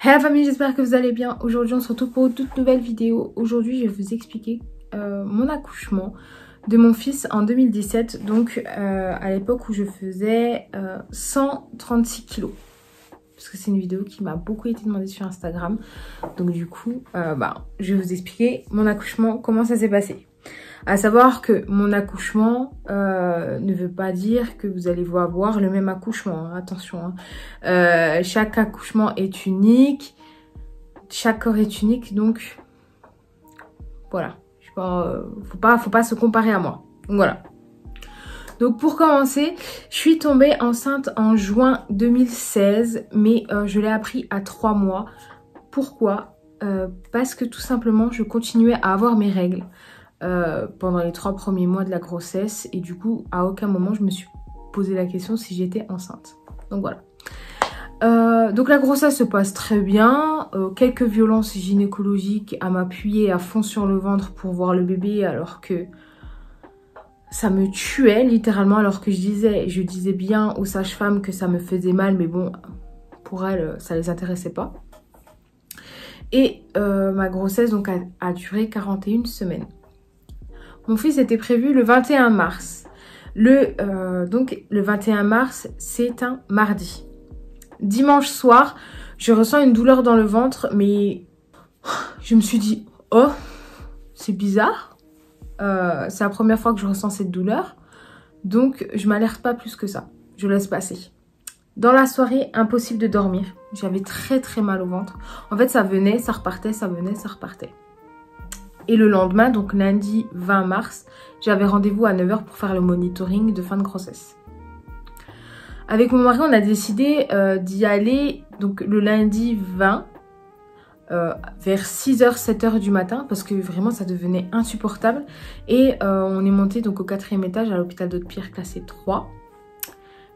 Hey la famille, j'espère que vous allez bien. Aujourd'hui on se retrouve pour une toute nouvelle vidéo. Aujourd'hui je vais vous expliquer mon accouchement de mon fils en 2017. Donc à l'époque où je faisais 136 kilos. Parce que c'est une vidéo qui m'a beaucoup été demandée sur Instagram. Donc du coup je vais vous expliquer mon accouchement, comment ça s'est passé. À savoir que mon accouchement ne veut pas dire que vous allez avoir le même accouchement, hein, attention. Hein. Chaque accouchement est unique, chaque corps est unique, donc voilà. Faut pas se comparer à moi. Donc voilà. Donc pour commencer, je suis tombée enceinte en juin 2016, mais je l'ai appris à 3 mois. Pourquoi? Parce que tout simplement, je continuais à avoir mes règles. Pendant les 3 premiers mois de la grossesse, et du coup à aucun moment je me suis posé la question si j'étais enceinte. Donc voilà. Donc la grossesse se passe très bien, quelques violences gynécologiques à m'appuyer à fond sur le ventre pour voir le bébé, alors que ça me tuait littéralement, alors que je disais bien aux sages-femmes que ça me faisait mal, mais bon, pour elles ça les intéressait pas. Et ma grossesse donc a duré 41 semaines. Mon fils était prévu le 21 mars. Donc le 21 mars, c'est un mardi. Dimanche soir, je ressens une douleur dans le ventre, mais je me suis dit, oh, c'est bizarre. C'est la première fois que je ressens cette douleur. Donc je m'alerte pas plus que ça. Je laisse passer. Dans la soirée, impossible de dormir. J'avais très mal au ventre. En fait, ça venait, ça repartait, ça venait, ça repartait. Et le lendemain, donc lundi 20 mars, j'avais rendez-vous à 9 h pour faire le monitoring de fin de grossesse. Avec mon mari, on a décidé d'y aller donc le lundi 20 vers 6 h, 7 h du matin, parce que vraiment ça devenait insupportable. Et on est monté donc au 4e étage à l'hôpital d'Haute-Pierre classé 3,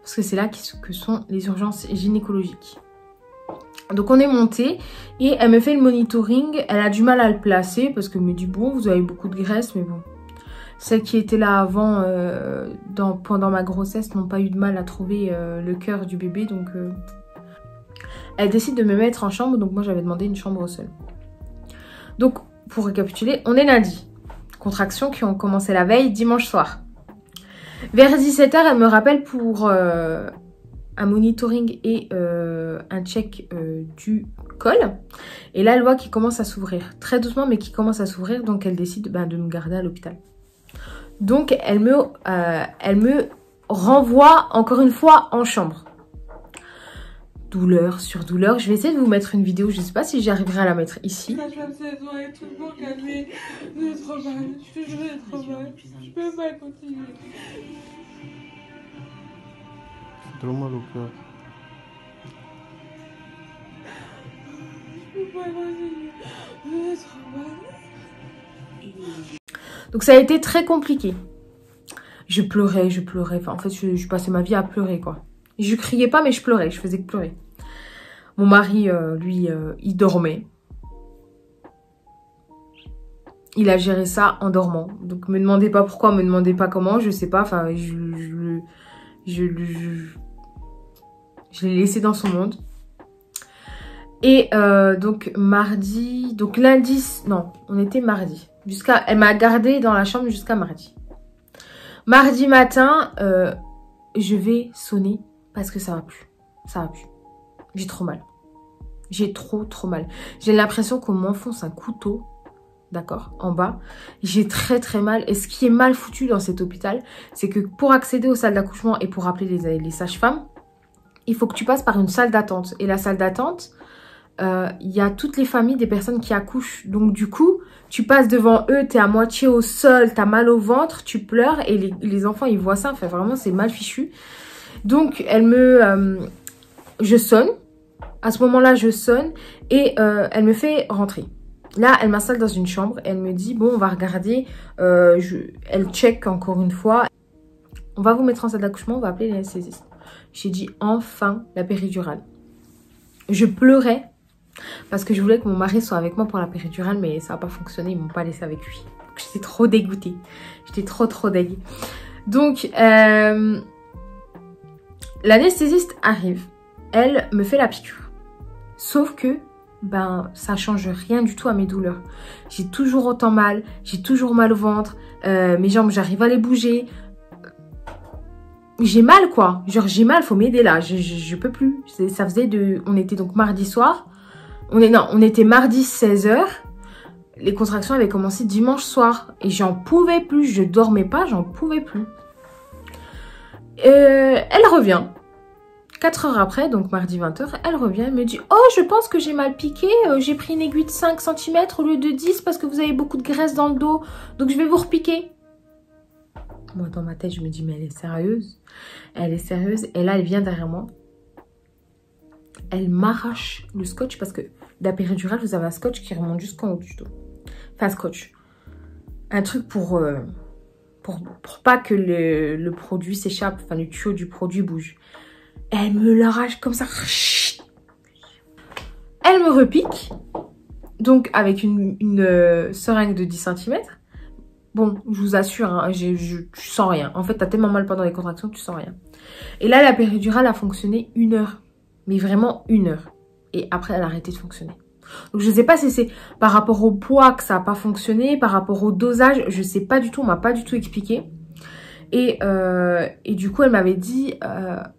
parce que c'est là que sont les urgences gynécologiques. Donc on est monté et elle me fait le monitoring. Elle a du mal à le placer parce qu'elle me dit bon, vous avez beaucoup de graisse, mais bon. Celles qui étaient là avant, pendant ma grossesse, n'ont pas eu de mal à trouver le cœur du bébé. Donc elle décide de me mettre en chambre. Donc moi j'avais demandé une chambre seule. Donc pour récapituler, on est lundi. Contractions qui ont commencé la veille, dimanche soir. Vers 17 h, elle me rappelle pour un monitoring et un check du col. Et là, elle voit qu'il commence à s'ouvrir. Très doucement, mais qui commence à s'ouvrir. Donc, elle décide de me garder à l'hôpital. Donc, elle me renvoie encore une fois en chambre. Douleur sur douleur. Je vais essayer de vous mettre une vidéo. Je ne sais pas si j'arriverai à la mettre ici. Je peux pas continuer. C'est trop mal au cœur. Je peux pas continuer. J'ai trop mal. Donc ça a été très compliqué. Je pleurais. Enfin, en fait, je passais ma vie à pleurer, quoi. Je criais pas, mais je pleurais. Je faisais que pleurer. Mon mari, lui, il dormait. Il a géré ça en dormant. Donc, me demandez pas pourquoi, me demandez pas comment, je sais pas. Enfin, je l'ai laissé dans son monde. Et donc mardi, donc lundi, non, on était mardi. Elle m'a gardée dans la chambre jusqu'à mardi. Mardi matin, je vais sonner parce que ça va plus. Ça va plus. J'ai trop mal. J'ai trop mal. J'ai l'impression qu'on m'enfonce un couteau, d'accord, en bas. J'ai très mal. Et ce qui est mal foutu dans cet hôpital, c'est que pour accéder aux salles d'accouchement et pour appeler les sages-femmes, il faut que tu passes par une salle d'attente. Et la salle d'attente, il y a toutes les familles des personnes qui accouchent. Donc du coup, tu passes devant eux, t'es à moitié au sol, t'as mal au ventre, tu pleures. Et les enfants, ils voient ça. Enfin, vraiment, c'est mal fichu. Donc, je sonne. À ce moment-là, je sonne. Et elle me fait rentrer. Là, elle m'installe dans une chambre. Elle me dit, bon, on va regarder. Elle check encore une fois. On va vous mettre en salle d'accouchement, on va appeler l'anesthésiste. J'ai dit enfin la péridurale. Je pleurais parce que je voulais que mon mari soit avec moi pour la péridurale, mais ça n'a pas fonctionné, ils ne m'ont pas laissé avec lui. J'étais trop dégoûtée. J'étais trop dégoûtée. Donc, l'anesthésiste arrive. Elle me fait la piqûre. Sauf que ben ça change rien du tout à mes douleurs. J'ai toujours autant mal, j'ai toujours mal au ventre, mes jambes j'arrive à les bouger. J'ai mal quoi, genre j'ai mal, faut m'aider là, je peux plus. Ça faisait on était donc mardi soir, on était mardi 16h, les contractions avaient commencé dimanche soir et j'en pouvais plus, je dormais pas, j'en pouvais plus. Elle revient, 4 heures après, donc mardi 20h, elle revient, elle me dit « Oh, je pense que j'ai mal piqué, j'ai pris une aiguille de 5 cm au lieu de 10 parce que vous avez beaucoup de graisse dans le dos, donc je vais vous repiquer. » Moi, dans ma tête, je me dis, mais elle est sérieuse. Elle est sérieuse. Et là, elle vient derrière moi. Elle m'arrache le scotch parce que la péridurale, vous avez un scotch qui remonte jusqu'en haut du dos. Enfin, scotch. Un truc pour pas que le produit s'échappe. Enfin, le tuyau du produit bouge. Elle me l'arrache comme ça. Elle me repique. Donc, avec une seringue de 10 cm. Bon, je vous assure, hein, tu sens rien. En fait, t'as tellement mal pendant les contractions que tu sens rien. Et là, la péridurale a fonctionné 1 heure. Mais vraiment 1 heure. Et après, elle a arrêté de fonctionner. Donc, je sais pas si c'est par rapport au poids que ça n'a pas fonctionné, par rapport au dosage. Je sais pas du tout, on m'a pas du tout expliqué. Et du coup, elle m'avait dit,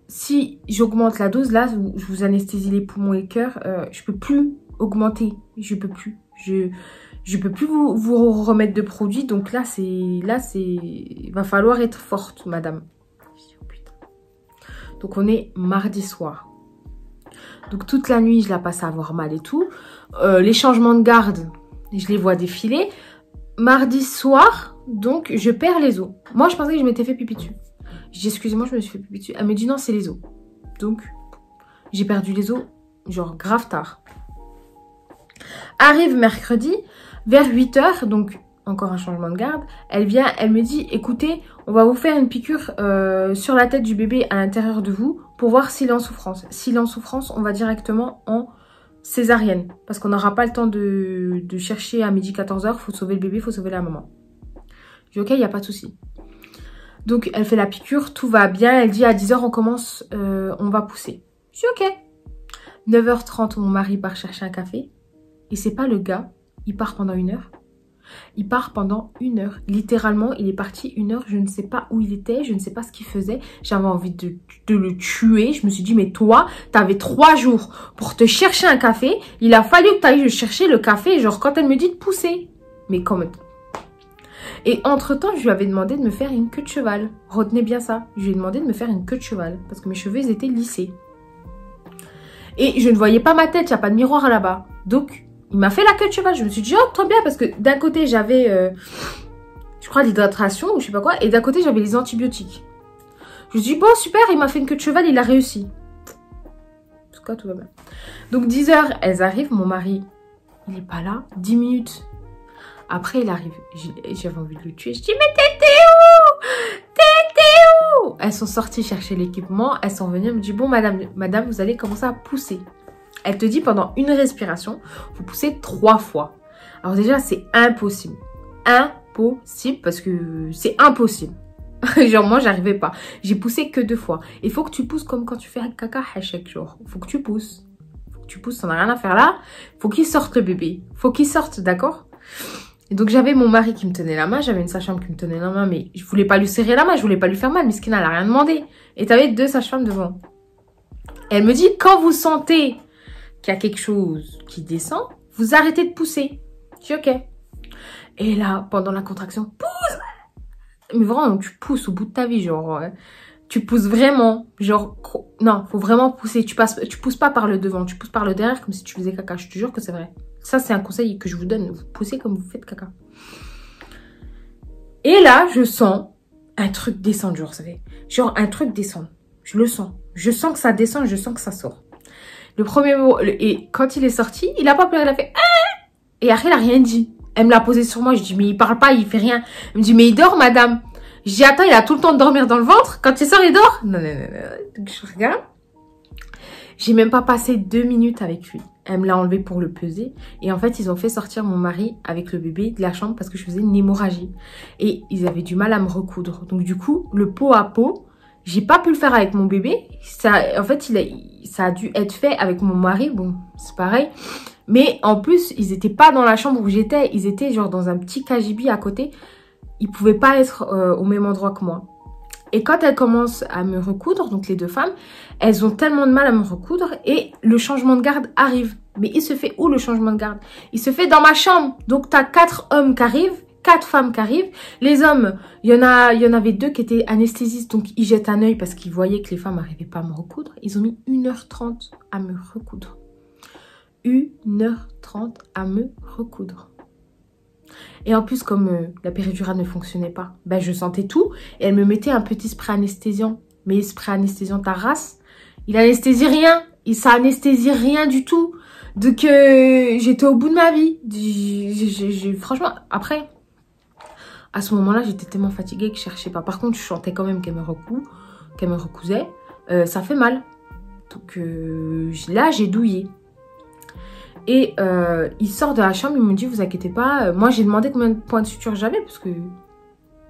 si j'augmente la dose, là, je vous anesthésie les poumons et le cœur, je peux plus augmenter. Je peux plus. Je peux plus vous remettre de produits, donc là, va falloir être forte, madame. Oh, putain. Donc, on est mardi soir. Donc, toute la nuit, je la passe à avoir mal et tout. Les changements de garde, je les vois défiler. Mardi soir, donc, je perds les os. Moi, je pensais que je m'étais fait pipi dessus. Je dis, excusez-moi, je me suis fait pipi dessus. Elle me dit, non, c'est les os. Donc, j'ai perdu les os, genre, grave tard. Arrive mercredi, vers 8 h, donc encore un changement de garde, elle vient, elle me dit, écoutez, on va vous faire une piqûre sur la tête du bébé à l'intérieur de vous pour voir s'il est en souffrance. S'il est en souffrance, on va directement en césarienne parce qu'on n'aura pas le temps de chercher à midi 14 h, il faut sauver le bébé, il faut sauver la maman. Je dis ok, il n'y a pas de souci. Donc elle fait la piqûre, tout va bien, elle dit à 10 h on commence, on va pousser. Je dis ok. 9 h 30, mon mari part chercher un café et c'est pas le gars. Il part pendant 1 heure. Il part pendant 1 heure. Littéralement, il est parti 1 heure. Je ne sais pas où il était. Je ne sais pas ce qu'il faisait. J'avais envie de le tuer. Je me suis dit, mais toi, t'avais 3 jours pour te chercher un café. Il a fallu que tu ailles chercher le café. Genre, quand elle me dit de pousser. Mais comme... Et entre-temps, je lui avais demandé de me faire une queue de cheval. Retenez bien ça. Je lui ai demandé de me faire une queue de cheval. Parce que mes cheveux, ils étaient lissés. Et je ne voyais pas ma tête. Il n'y a pas de miroir là-bas. Donc... il m'a fait la queue de cheval. Je me suis dit, oh, trop bien. Parce que d'un côté, j'avais, je crois, l'hydratation ou je sais pas quoi. Et d'un côté, j'avais les antibiotiques. Je me suis dit, bon, super, il m'a fait une queue de cheval, il a réussi. En tout cas, tout va bien. Donc, 10 h, elles arrivent. Mon mari, il n'est pas là. 10 minutes. Après, il arrive. J'avais envie de le tuer. Je dis, mais t'étais où? T'étais où? Elles sont sorties chercher l'équipement. Elles sont venues. Elles me disent, bon, madame, vous allez commencer à pousser. Elle te dit pendant une respiration, vous poussez 3 fois. Alors déjà, c'est impossible. Impossible parce que c'est impossible. Genre moi, j'arrivais pas. J'ai poussé que 2 fois. Il faut que tu pousses comme quand tu fais un caca chaque jour. Il faut que tu pousses. Faut que tu pousses, ça n'a rien à faire là. Il faut qu'il sorte le bébé. Il faut qu'il sorte, d'accord? Et donc j'avais mon mari qui me tenait la main. J'avais une sage-femme qui me tenait la main. Mais je voulais pas lui serrer la main. Je voulais pas lui faire mal. Miskina, elle a rien demandé. Et tu avais 2 sages-femmes devant. Et elle me dit, quand vous sentez... qu'il y a quelque chose qui descend, vous arrêtez de pousser. Je dis ok. Et là, pendant la contraction, pousse. Mais vraiment, tu pousses au bout de ta vie, genre, tu pousses vraiment, genre, non, faut vraiment pousser. Tu pousses pas par le devant, tu pousses par le derrière comme si tu faisais caca. Je te jure que c'est vrai. Ça, c'est un conseil que je vous donne. Vous poussez comme vous faites caca. Et là, je sens un truc descendre, genre, vous savez. Genre, un truc descendre. Je le sens. Je sens que ça descend, je sens que ça sort. Le premier mot, et quand il est sorti, il a pas pleuré, il a fait ah! Et après, il a rien dit. Elle me l'a posé sur moi, je dis, mais il parle pas, il fait rien. Elle me dit, mais il dort, madame. Je dis, attends, il a tout le temps de dormir dans le ventre. Quand il sort, il dort. Non. Donc, je regarde. J'ai même pas passé 2 minutes avec lui. Elle me l'a enlevé pour le peser. Et en fait, ils ont fait sortir mon mari avec le bébé de la chambre parce que je faisais une hémorragie. Et ils avaient du mal à me recoudre. Donc, du coup, le pot à pot, j'ai pas pu le faire avec mon bébé. Ça, en fait, ça a dû être fait avec mon mari. Bon, c'est pareil. Mais en plus, ils étaient pas dans la chambre où j'étais. Ils étaient genre dans un petit KGB à côté. Ils pouvaient pas être au même endroit que moi. Et quand elles commencent à me recoudre, donc les deux femmes, elles ont tellement de mal à me recoudre et le changement de garde arrive. Mais il se fait où le changement de garde? Il se fait dans ma chambre. Donc tu as 4 hommes qui arrivent, 4 femmes qui arrivent. Les hommes, il y en avait 2 qui étaient anesthésistes, donc ils jettent un œil parce qu'ils voyaient que les femmes n'arrivaient pas à me recoudre. Ils ont mis 1h30 à me recoudre. 1h30 à me recoudre. Et en plus, comme la péridurale ne fonctionnait pas, ben je sentais tout. Et elle me mettait un petit spray anesthésiant. Mais spray anesthésiant ta race, il anesthésie rien. Ça anesthésie rien du tout. Donc j'étais au bout de ma vie. Franchement, après, à ce moment-là, j'étais tellement fatiguée que je cherchais pas. Par contre, je sentais quand même qu'elle me recousait. Ça fait mal. Donc là, j'ai douillé. Et il sort de la chambre, il me dit, vous inquiétez pas. Moi, j'ai demandé combien de points de suture j'avais, parce que...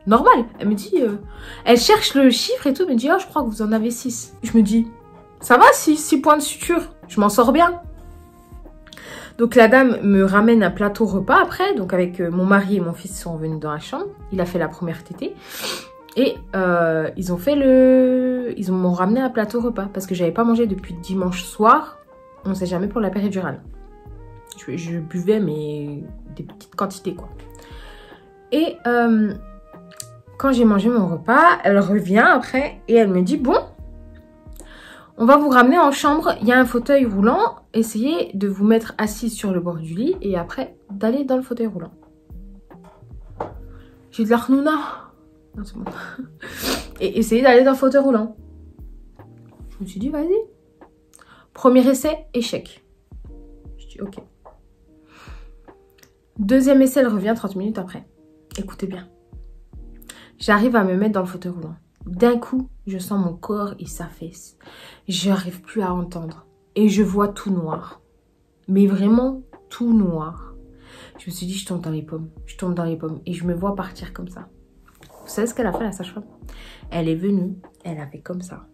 Normal. Elle me dit... elle cherche le chiffre et tout. Elle me dit, oh, je crois que vous en avez 6. Je me dis, ça va, 6 points de suture. Je m'en sors bien. Donc, la dame me ramène un plateau repas après. Donc, avec mon mari et mon fils sont venus dans la chambre. Il a fait la première tétée. Et ils m'ont ramené un plateau repas. Parce que j'avais pas mangé depuis dimanche soir. On ne sait jamais pour la péridurale. Je buvais, mais des petites quantités, quoi. Et quand j'ai mangé mon repas, elle revient après et elle me dit, bon, on va vous ramener en chambre. Il y a un fauteuil roulant. Essayez de vous mettre assis sur le bord du lit et après d'aller dans le fauteuil roulant. J'ai de l'arnouna. Non, c'est bon. Et essayez d'aller dans le fauteuil roulant. Je me suis dit, vas-y. Premier essai, échec. Je dis, ok. Deuxième essai, elle revient 30 minutes après. Écoutez bien. J'arrive à me mettre dans le fauteuil roulant. D'un coup, je sens mon corps, il s'affaisse. Je n'arrive plus à entendre. Et je vois tout noir. Mais vraiment tout noir. Je me suis dit, je tombe dans les pommes. Je tombe dans les pommes. Et je me vois partir comme ça. Vous savez ce qu'elle a fait, la sage-femme? Elle est venue. Elle a fait comme ça.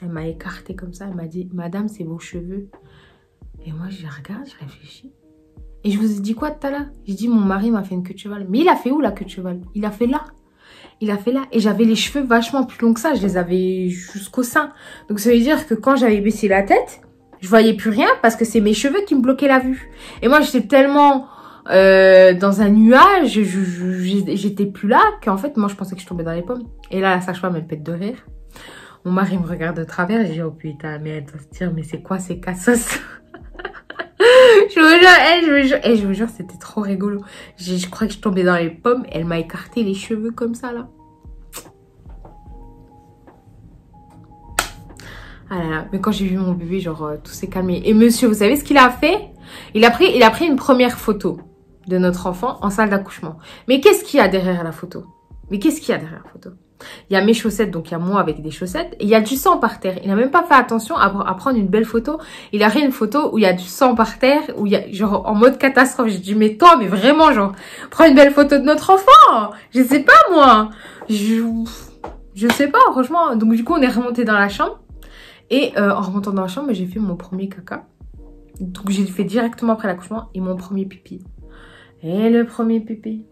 Elle m'a écartée comme ça. Elle m'a dit, madame, c'est vos cheveux. Et moi, je regarde, je réfléchis. Et je vous ai dit quoi tout à l'heure? J'ai dit, mon mari m'a fait une queue de cheval. Mais il a fait où la queue de cheval? Il a fait là. Il a fait là. Et j'avais les cheveux vachement plus longs que ça. Je les avais jusqu'au sein. Donc ça veut dire que quand j'avais baissé la tête, je voyais plus rien parce que c'est mes cheveux qui me bloquaient la vue. Et moi, j'étais tellement dans un nuage, j'étais plus là qu'en fait, moi, je pensais que je tombais dans les pommes. Et là, la sage-femme, elle pète de rire. Mon mari me regarde de travers. Je dis, oh putain, mais elle doit se dire, mais c'est quoi ces cassos? Je vous jure, c'était trop rigolo. Je crois que je tombais dans les pommes. Elle m'a écarté les cheveux comme ça, là. Ah là là. Mais quand j'ai vu mon bébé, genre, tout s'est calmé. Et monsieur, vous savez ce qu'il a fait? Il a pris une première photo de notre enfant en salle d'accouchement. Mais qu'est-ce qu'il y a derrière la photo? Il y a mes chaussettes, donc il y a moi avec des chaussettes. Et il y a du sang par terre. Il n'a même pas fait attention à prendre une belle photo. Il a pris une photo où il y a du sang par terre, où il y a, genre, en mode catastrophe. J'ai dit, mais toi, mais vraiment, genre, prends une belle photo de notre enfant. Je sais pas, moi. Je sais pas, franchement. Donc, du coup, on est remonté dans la chambre. Et en remontant dans la chambre, j'ai fait mon premier caca. Donc, j'ai fait directement après l'accouchement. Et mon premier pipi. Et le premier pipi.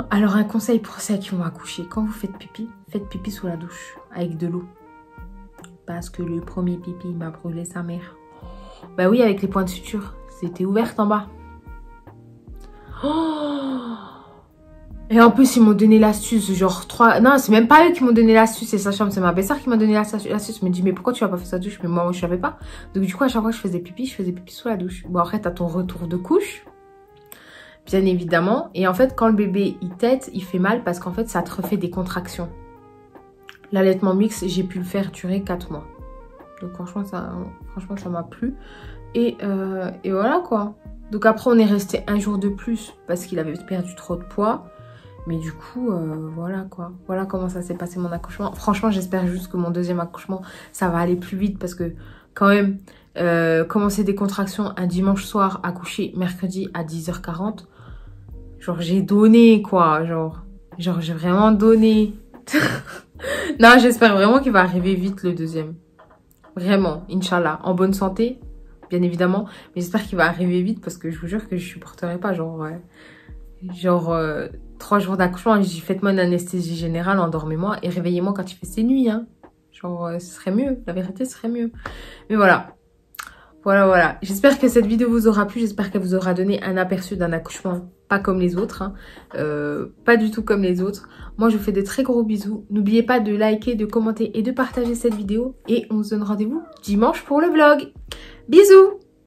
Alors, un conseil pour celles qui vont accoucher. Quand vous faites pipi sous la douche. Avec de l'eau. Parce que le premier pipi m'a brûlé sa mère. Bah oui, avec les points de suture. C'était ouvert en bas. Oh! Et en plus, ils m'ont donné l'astuce. Genre 3... Non, c'est même pas eux qui m'ont donné l'astuce. C'est sa chambre. C'est ma belle-sœur qui m'a donné l'astuce. Je me dis, mais pourquoi tu vas pas faire sa douche? Mais moi, je savais pas. Donc du coup, à chaque fois que je faisais pipi sous la douche. Bon, après, t'as ton retour de couche. Bien évidemment. Et en fait, quand le bébé, il tète, il fait mal parce qu'en fait, ça te refait des contractions. L'allaitement mixte, j'ai pu le faire durer 4 mois. Donc franchement, ça m'a plu. Et voilà, quoi. Donc après, on est resté 1 jour de plus parce qu'il avait perdu trop de poids. Mais du coup, voilà, quoi. Voilà comment ça s'est passé mon accouchement. Franchement, j'espère juste que mon deuxième accouchement, ça va aller plus vite parce que quand même, commencer des contractions un dimanche soir, accoucher mercredi à 10h40, genre j'ai donné, quoi. Genre j'ai vraiment donné. Non, j'espère vraiment qu'il va arriver vite le deuxième. Vraiment, Inch'Allah. En bonne santé, bien évidemment. Mais j'espère qu'il va arriver vite parce que je vous jure que je supporterai pas. Genre 3 jours d'accouchement, j'ai faites-moi une anesthésie générale, endormez-moi et réveillez-moi quand il fait ses nuits. Hein. Genre, ce serait mieux. La vérité, ce serait mieux. Mais voilà. Voilà. J'espère que cette vidéo vous aura plu. J'espère qu'elle vous aura donné un aperçu d'un accouchement pas comme les autres. Hein. Pas du tout comme les autres. Moi, je vous fais de très gros bisous. N'oubliez pas de liker, de commenter et de partager cette vidéo. Et on se donne rendez-vous dimanche pour le vlog. Bisous!